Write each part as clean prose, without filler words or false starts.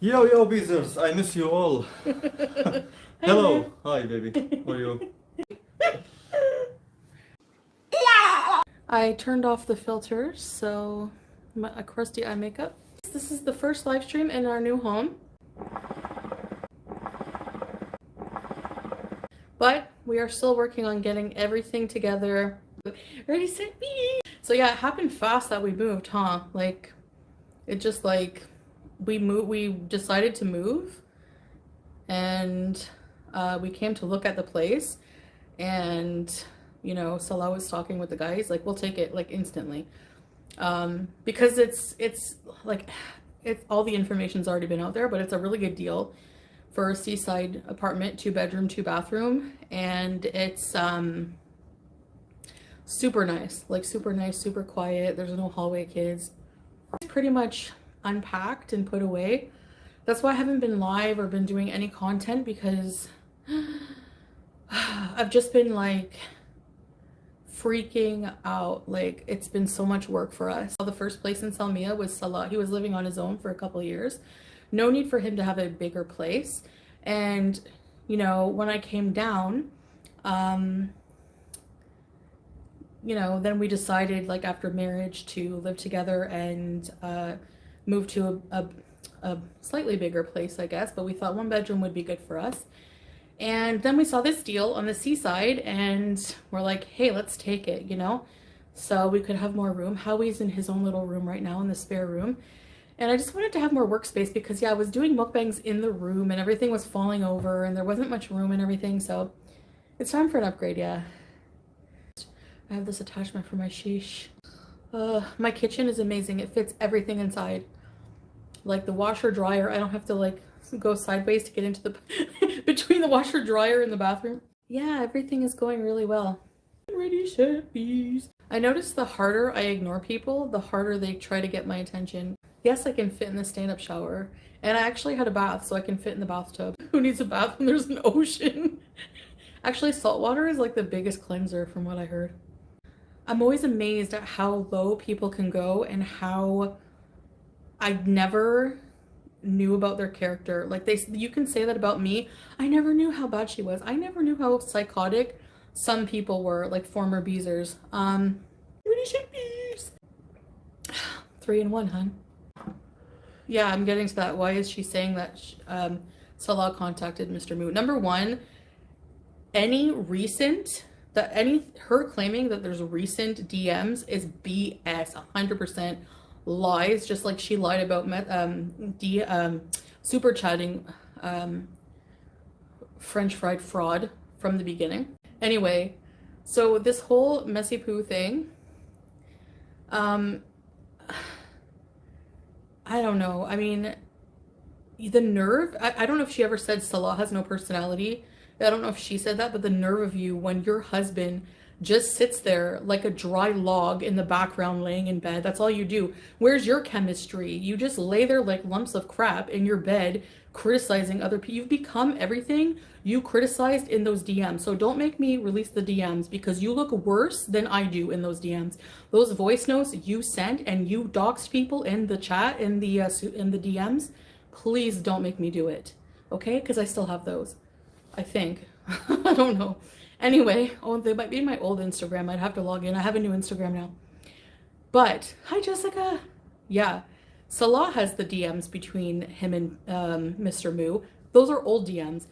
Yo, yo, Beezers, I miss you all. Hi there. Hello. Hi, baby. How are you? I turned off the filters, so a crusty eye makeup. This is the first live stream in our new home, but we are still working on getting everything together. Ready, set, be. So yeah, it happened fast that we moved, huh? Like, it just like we decided to move, and we came to look at the place, and Salah was talking with the guys, like, we'll take it like instantly. Because it's like all the information's already been out there, but it's a really good deal for a seaside apartment, 2 bedroom, 2 bathroom, and it's super nice, like super nice, super quiet. There's no hallway kids. It's pretty much unpacked and put away. That's why I haven't been live or been doing any content, because I've just been like freaking out. Like, it's been so much work for us. The first place in Salmiya was Salah. He was living on his own for a couple of years. No need for him to have a bigger place. And when I came down, then we decided, like, after marriage, to live together and move to a slightly bigger place, I guess. But we thought 1 bedroom would be good for us. And then we saw this deal on the seaside, and we're like, hey, let's take it, so we could have more room. Howie's in his own little room right now, in the spare room. And I just wanted to have more workspace because, yeah, I was doing mukbangs in the room and everything was falling over and there wasn't much room and everything. So it's time for an upgrade, yeah. I have this attachment for my sheesh. My kitchen is amazing. It fits everything inside. Like the washer dryer, I don't have to like go sideways to get into the between the washer dryer and the bathroom. Yeah, everything is going really well. Ready, set, bees. I noticed the harder I ignore people, the harder they try to get my attention. Yes, I can fit in the stand-up shower, and I actually had a bath, so I can fit in the bathtub. Who needs a bath when there's an ocean? Actually, salt water is like the biggest cleanser from what I heard. I'm always amazed at how low people can go and how I never knew about their character. Like, you can say that about me. I never knew how bad she was. I never knew how psychotic some people were, like former Beezers. Really shit bees. 3-in-1, hun. Yeah, I'm getting to that. Why is she saying that Salah contacted Mr. Moo? Number one, her claiming that there's recent DMs is BS, 100% lies, just like she lied about super chatting French fried fraud from the beginning. Anyway, so this whole messy poo thing, I don't know. I mean, the nerve, I don't know if she ever said Salah has no personality. I don't know if she said that, but the nerve of you when your husband just sits there like a dry log in the background laying in bed. That's all you do. Where's your chemistry? You just lay there like lumps of crap in your bed criticizing other people. You've become everything you criticized in those DMs. So don't make me release the DMs, because you look worse than I do in those DMs. Those voice notes you sent and you doxed people in the chat, in the DMs. Please don't make me do it, okay? Because I still have those, I think. I don't know. Anyway, oh, they might be in my old Instagram. I'd have to log in. I have a new Instagram now. But, hi, Jessica. Yeah, Salah has the DMs between him and Mr. Moo. Those are old DMs.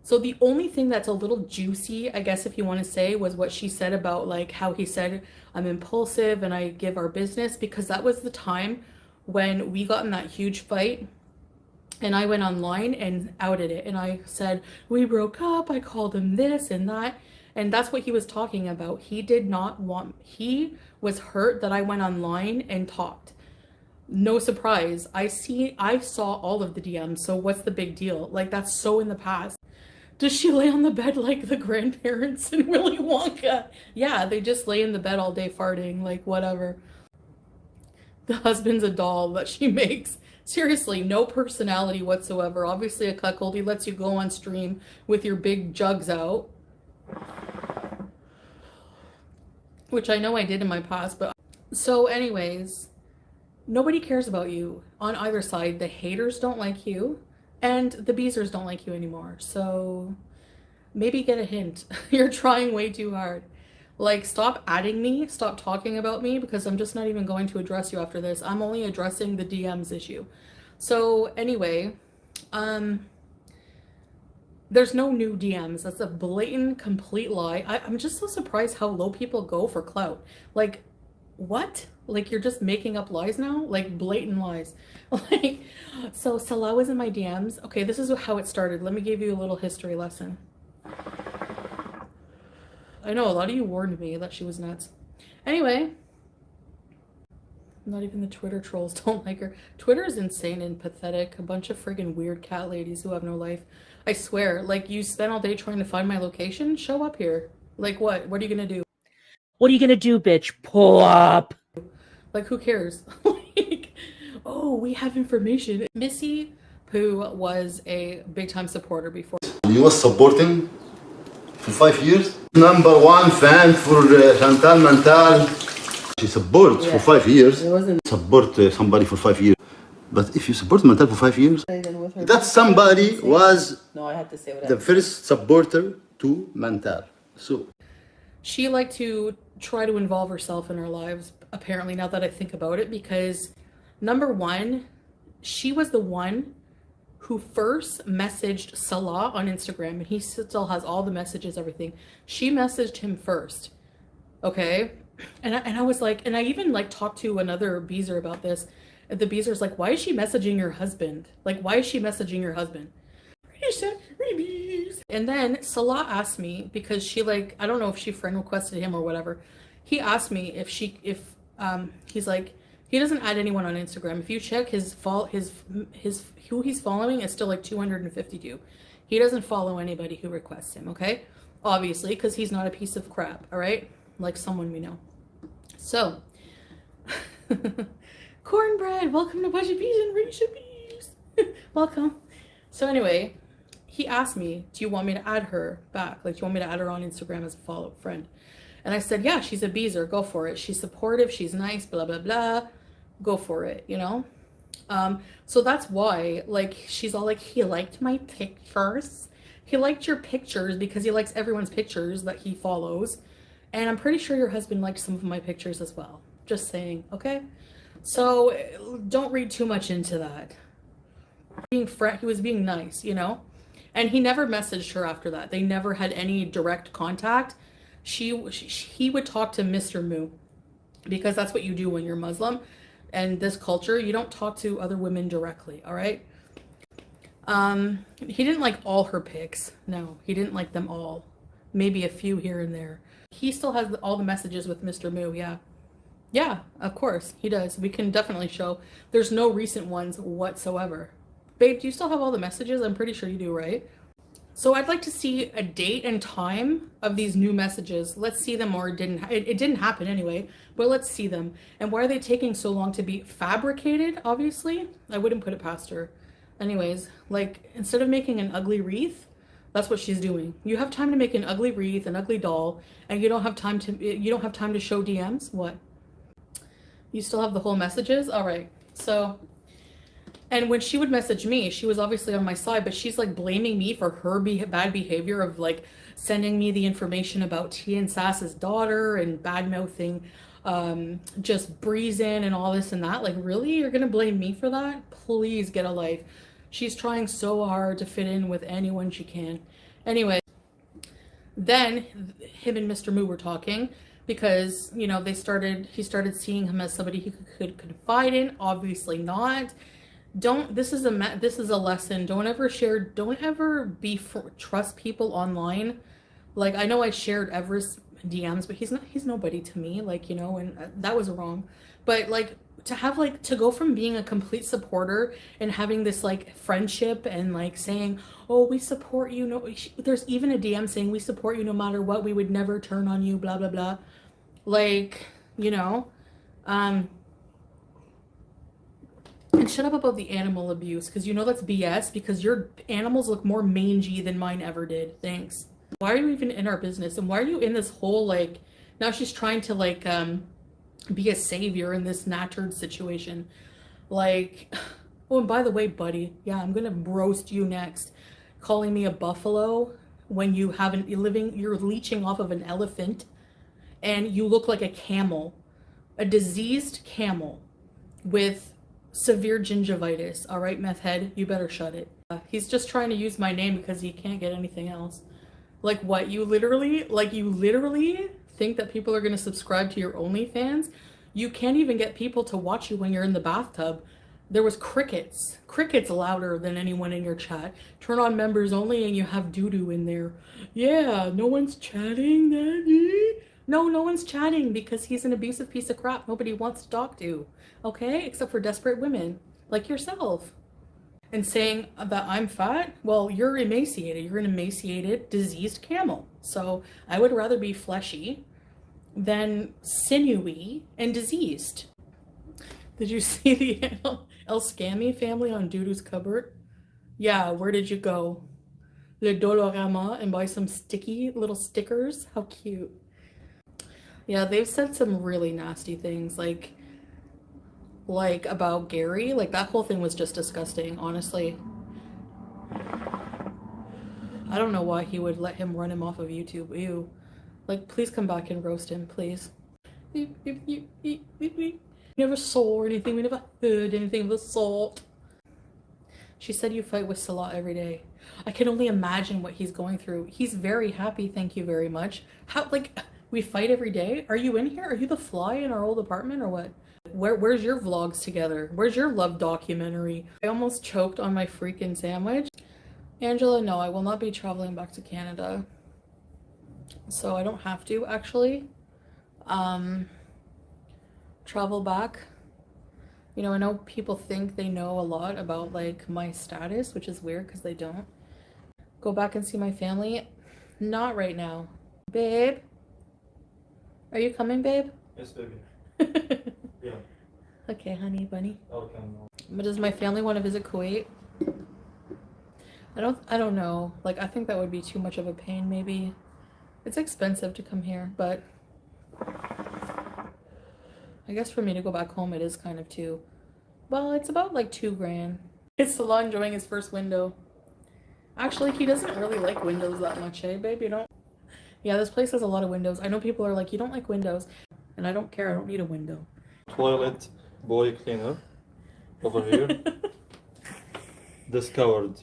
So the only thing that's a little juicy, I guess if you want to say, was what she said about like how he said, I'm impulsive and I give our business, because that was the time when we got in that huge fight. And I went online and outed it. And I said, we broke up. I called him this and that. And that's what he was talking about. He was hurt that I went online and talked. No surprise. I saw all of the DMs. So what's the big deal? Like, that's so in the past. Does she lay on the bed like the grandparents in Willy Wonka? Yeah, they just lay in the bed all day farting, like whatever. The husband's a doll that she makes. Seriously, no personality whatsoever. Obviously a cuckold. He lets you go on stream with your big jugs out, which I know I did in my past. But so anyways, nobody cares about you on either side. The haters don't like you and the beezers don't like you anymore. So maybe get a hint. You're trying way too hard. Like, stop adding me, stop talking about me, because I'm just not even going to address you after this. I'm only addressing the DMs issue. So anyway, there's no new DMs. That's a blatant, complete lie. I'm just so surprised how low people go for clout. Like, what? Like, you're just making up lies now? Like, blatant lies. Like, so Salah was in my DMs. Okay, this is how it started. Let me give you a little history lesson. I know a lot of you warned me that she was nuts. Anyway, not even the Twitter trolls don't like her. Twitter is insane and pathetic. A bunch of friggin' weird cat ladies who have no life. I swear, like, you spent all day trying to find my location? Show up here. Like, what? What are you gonna do? What are you gonna do, bitch? Pull up. Like, who cares? Like, oh, we have information. Missy, who was a big time supporter before. You was supporting for 5 years. Number one fan for Chantal Mental. She supports for 5 years. It wasn't Support somebody for 5 years. But if you support Mental for 5 years, with her. that somebody was No, I had to say what I the first supporter to Mental. So She liked to try to involve herself in our lives, apparently, now that I think about it, because number one, she was the one who first messaged Salah on Instagram, and he still has all the messages, everything. She messaged him first, okay? And I was like, and I even like talked to another beezer about this. And the beezer's like, why is she messaging your husband? Like, why is she messaging your husband? And then Salah asked me, because she, like, I don't know if she friend requested him or whatever. He asked me if he's like, he doesn't add anyone on Instagram. If you check his who he's following is still like 252. He doesn't follow anybody who requests him, okay? Obviously, because he's not a piece of crap, all right? Like someone we know. So, Cornbread, welcome to Budget Bees and Racial Bees. Welcome. So anyway, he asked me, do you want me to add her back? Like, do you want me to add her on Instagram as a follow friend? And I said, yeah, she's a beezer. Go for it. She's supportive. She's nice, blah, blah, blah. Go for it, you know? So that's why, like, she's all like, he liked my pictures. He liked your pictures because he likes everyone's pictures that he follows. And I'm pretty sure your husband liked some of my pictures as well. Just saying, okay? So don't read too much into that. He was being nice, you know? And he never messaged her after that. They never had any direct contact. He would talk to Mr. Moo, because that's what you do when you're Muslim. And this culture, you don't talk to other women directly, all right? He didn't like all her pics. No, he didn't like them all. Maybe a few here and there. He still has all the messages with Mr. Moo, yeah. Yeah, of course, he does. We can definitely show. There's no recent ones whatsoever. Babe, do you still have all the messages? I'm pretty sure you do, right? So I'd like to see a date and time of these new messages. Let's see them, or it didn't happen anyway, but let's see them. And why are they taking so long to be fabricated, obviously? I wouldn't put it past her. Anyways, like, instead of making an ugly wreath, that's what she's doing. You have time to make an ugly wreath, an ugly doll, and you don't have time to show DMs? What? You still have the whole messages? All right. So, and when she would message me, she was obviously on my side, but she's like blaming me for her bad behavior of like sending me the information about T and Sass's daughter and bad mouthing, just breezing and all this and that. Like, really? You're going to blame me for that? Please get a life. She's trying so hard to fit in with anyone she can. Anyway, then him and Mr. Moo were talking because, you know, he started seeing him as somebody he could confide in. Obviously not. This is a lesson. Don't ever trust people online. Like, I know I shared Everest's DMs, but he's nobody to me, like, you know, and that was wrong. But like, to go from being a complete supporter and having this like friendship and like saying, oh, we support you, no, there's even a DM saying we support you no matter what, we would never turn on you, blah blah blah. Like, you know, and shut up about the animal abuse, because you know that's BS, because your animals look more mangy than mine ever did. Thanks. Why are you even in our business? And why are you in this whole, like, now she's trying to like be a savior in this nattered situation? Like, oh, and by the way, buddy, yeah, I'm gonna roast you next. Calling me a buffalo when you haven't, you're leeching off of an elephant and you look like a camel, a diseased camel with severe gingivitis. All right, meth head, you better shut it. He's just trying to use my name because he can't get anything else. Like what? You literally think that people are going to subscribe to your OnlyFans? You can't even get people to watch you when you're in the bathtub. There was crickets louder than anyone in your chat. Turn on members only and you have doo-doo in there. Yeah, no one's chatting, Daddy. No one's chatting because he's an abusive piece of crap nobody wants to talk to. Okay? Except for desperate women like yourself. And saying that I'm fat, well, you're emaciated. You're an emaciated, diseased camel. So I would rather be fleshy than sinewy and diseased. Did you see the El Scammy family on Doodoo's cupboard? Yeah, where did you go? Le Dolorama and buy some sticky little stickers? How cute. Yeah, they've said some really nasty things, like about Gary. Like, that whole thing was just disgusting, honestly. I don't know why he would let him run him off of YouTube. Ew. Like, please come back and roast him, please. We never saw anything. We never heard anything of the sort. She said you fight with Salah every day. I can only imagine what he's going through. He's very happy, thank you very much. How, like, we fight every day? Are you in here? Are you the fly in our old apartment or what? Where's your vlogs together? Where's your love documentary? I almost choked on my freaking sandwich. Angela, no, I will not be traveling back to Canada. So I don't have to, actually. Travel back. You know, I know people think they know a lot about, like, my status, which is weird because they don't. Go back and see my family? Not right now. Babe? Are you coming, babe? Yes, baby. Yeah. Okay, honey bunny. I'll come now. But does my family want to visit Kuwait? I don't know. Like, I think that would be too much of a pain, maybe. It's expensive to come here, but I guess for me to go back home, it is kind of too. Well, it's about like $2,000. It's Salah enjoying his first window. Actually, he doesn't really like windows that much, eh, babe? You don't? Yeah, this place has a lot of windows. I know people are like, you don't like windows. And I don't care. I don't need a window. Toilet boy cleaner. Over here. This coward.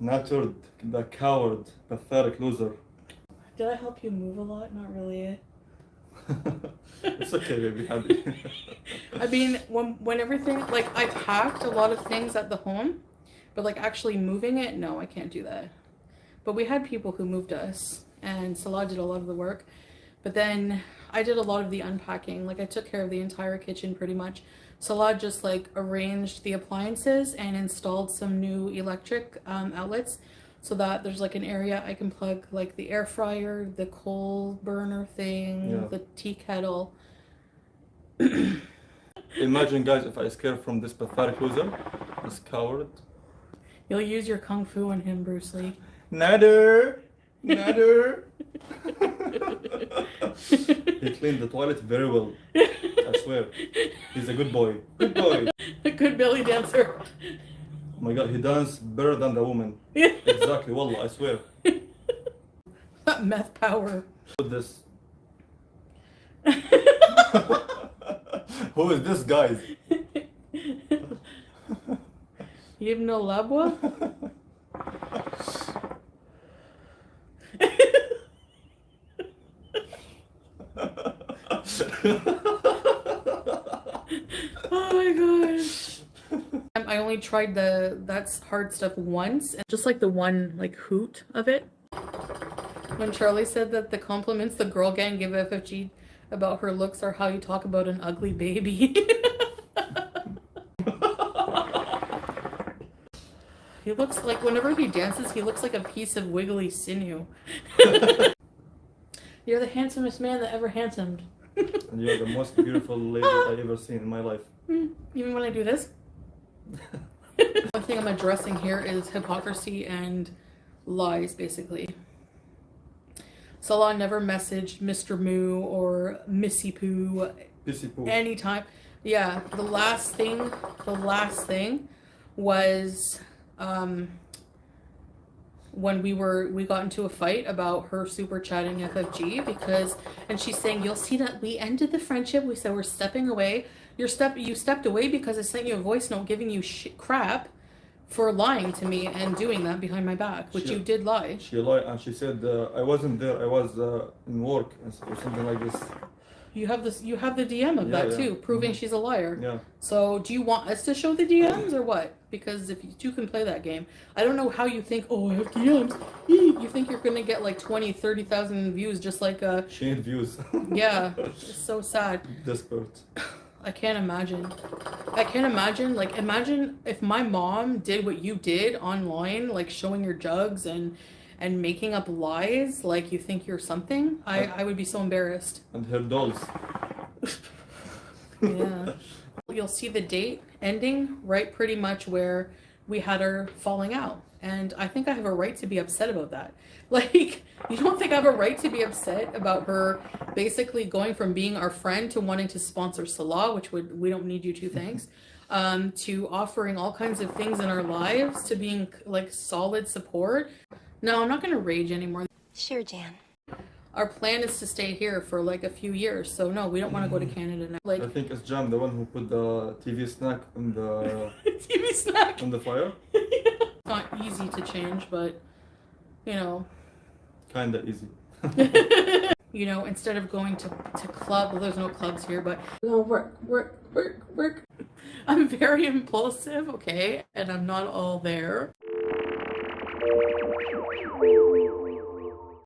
Natured, the coward, pathetic loser. Did I help you move a lot? Not really, eh? It's okay, baby. Happy. I mean, when everything, like, I packed a lot of things at the home, but like actually moving it, no, I can't do that. But we had people who moved us, and Salah did a lot of the work. But then I did a lot of the unpacking. Like, I took care of the entire kitchen pretty much. Salah just like arranged the appliances and installed some new electric outlets, so that there's like an area I can plug like the air fryer, the coal burner thing, Yeah. the tea kettle. Imagine, guys, if I escape from this pathetic loser, this coward. You'll use your kung fu on him, Bruce Lee. Nader! Nader! He cleaned the toilet very well. I swear. He's a good boy. Good boy. A good belly dancer. Oh my god, he danced better than the woman. Exactly, wallah, I swear. That meth power. Who is this? Who is this, guys? Ibn al-Labwa? Oh my gosh. I only tried that's hard stuff once, and just like the one like hoot of it. When Charlie said that the compliments the girl gang give FFG about her looks are how you talk about an ugly baby. He looks like, whenever he dances, he looks like a piece of wiggly sinew. You're the handsomest man that ever handsomed. And you're the most beautiful lady I ever seen in my life. Even when I do this? One thing I'm addressing here is hypocrisy and lies, basically. Salah never messaged Mr. Moo or Missy Poo anytime. Yeah, the last thing was when we got into a fight about her super chatting FFG and she's saying, you'll see that we ended the friendship. We said we're stepping away. You stepped away because I sent you a voice note giving you crap for lying to me and doing that behind my back, which you did lie. She lied and she said I wasn't there. I was in work or something like this. You have the DM of that too, proving she's a liar. Yeah. So do you want us to show the DMs or what? Because if you two can play that game, I don't know how you think, oh, I have DMs. You think you're gonna get like 20, 30,000 views just like She ain't views. Yeah, it's so sad. Desperate. I can't imagine. Like, imagine if my mom did what you did online, like showing your jugs and making up lies, like you think you're something. I would be so embarrassed. And her dolls. Yeah. You'll see the date ending right pretty much where we had her falling out. And I think I have a right to be upset about that. Like, you don't think I have a right to be upset about her basically going from being our friend to wanting to sponsor Salah, which we don't need you to, thanks, to offering all kinds of things in our lives, to being like solid support. No, I'm not going to rage anymore. Sure, Jan. Our plan is to stay here for like a few years. So no, we don't want to go to Canada now. Like, I think it's Jan, the one who put the TV snack on the TV snack on the fire. It's not easy to change, but you know. Kinda easy. You know, instead of going to club, well, there's no clubs here, but work. I'm very impulsive, okay, and I'm not all there.